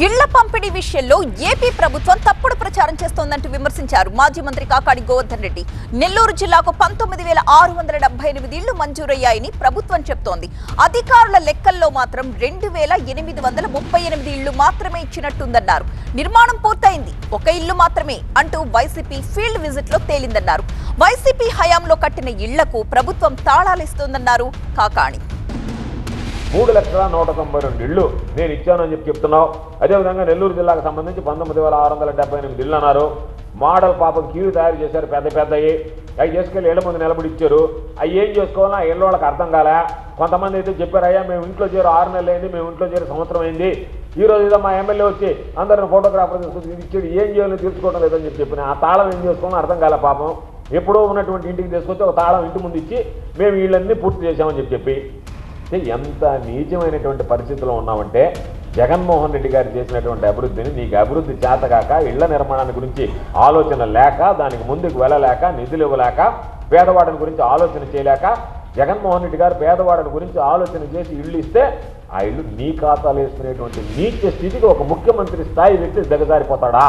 ఇళ్ల పంపిణీ విషయంలో ఏపీ ప్రభుత్వం తప్పుడు ప్రచారం చేస్తోందంటూ విమర్శించారు మాజీ మంత్రి కాకాణి గోవర్ధన్ రెడ్డి. నెల్లూరు జిల్లాకు 19,678 ఇళ్లు మంజూరయ్యాయని ప్రభుత్వం చెప్తోంది. అధికారుల లెక్కల్లో మాత్రం 2,838 ఇళ్లు మాత్రమే ఇచ్చినట్టుందన్నారు. నిర్మాణం పూర్తయింది, ఒక ఇల్లు మాత్రమే అంటూ వైసీపీ ఫీల్డ్ విజిట్ లో తేలిందన్నారు. వైసీపీ హయాంలో కట్టిన ఇళ్లకు ప్రభుత్వం తాళాలిస్తోందన్నారు కాకాణి. 3,192 ఇళ్లు నేను ఇచ్చానని చెప్తున్నావు. అదేవిధంగా నెల్లూరు జిల్లాకు సంబంధించి 19,678 ఇళ్ళు అన్నారు. మోడల్ పాపం క్యూ తయారు చేశారు, పెద్ద పెద్దవి. అవి చేసుకెళ్ళి ఇళ్ల ముందు నిలబడి ఇచ్చారు. అవి ఏం చేసుకోవాలో ఆ ఇళ్ళ వాళ్ళకి అర్థం కాలే. కొంతమంది అయితే చెప్పారు, అయ్యా మేము ఇంట్లో చేరు 6 నెలలు అయింది, మేము ఇంట్లో చేరు సంవత్సరం అయింది, ఈ రోజు ఏదో మా ఎమ్మెల్యే వచ్చి అందరిని ఫోటోగ్రాఫర్ ఇచ్చాడు, ఏం చేయాలో తీర్చుకోవడం లేదని చెప్పిన ఆ తాళం ఏం చేసుకోవాలో అర్థం కాలే. పాపం ఎప్పుడో ఉన్నటువంటి ఇంటికి తీసుకొచ్చి ఒక తాళం ఇంటి ముందు ఇచ్చి మేము వీళ్ళన్నీ పూర్తి చేశామని చెప్పి ఎంత నీచమైనటువంటి పరిస్థితిలో ఉన్నామంటే, జగన్మోహన్ రెడ్డి గారు చేసినటువంటి అభివృద్ధిని నీకు అభివృద్ధి చేతగాక, ఇళ్ల నిర్మాణాన్ని గురించి ఆలోచన లేక, దానికి ముందుకు వెళ్ళలేక, నిధులు ఇవ్వలేక, పేదవాడిని గురించి ఆలోచన చేయలేక, జగన్మోహన్ రెడ్డి గారు పేదవాడిని గురించి ఆలోచన చేసి ఇళ్ళు ఇస్తే ఆ ఇల్లు నీ ఖాతాలు వేసుకునేటువంటి నీచ స్థితికి ఒక ముఖ్యమంత్రి స్థాయి వ్యక్తి దిగజారిపోతాడా?